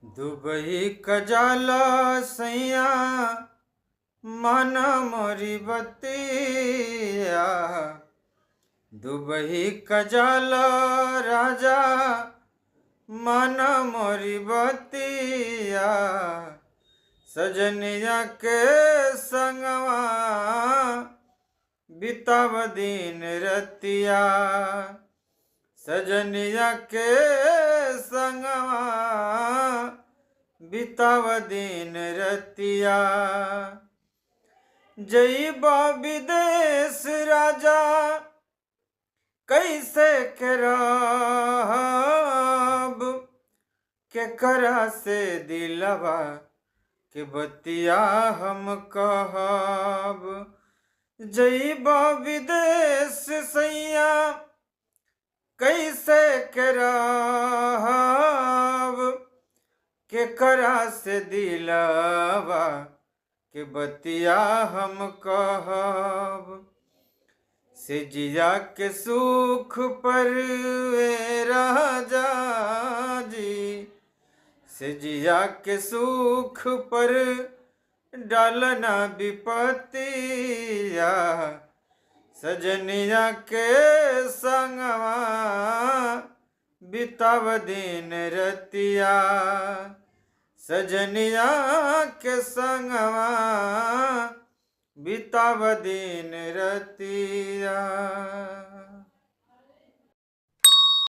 Dubai कजाल सैया मन मोरी बतिया। दुबई कजाल राजा मन मोरी बतिया। सजनिया के संगवा बिताव दिन रतिया। सजनिया के संगवा बिताव दिन रतिया। जइबा विदेश राजा कैसे करब, केकरा से दिलवा के बतिया हम कहब। जइबा विदेश सैया कैसे करब, केकरा से दिलवा के बतिया हम कहब। से जिया के सुख पर वे राजा जी, से जिया के सुख पर डालना विपतिया। सजनिया के संगवा बिताव दिन रतिया। सजनिया के संगवा बिताव दिन रतिया।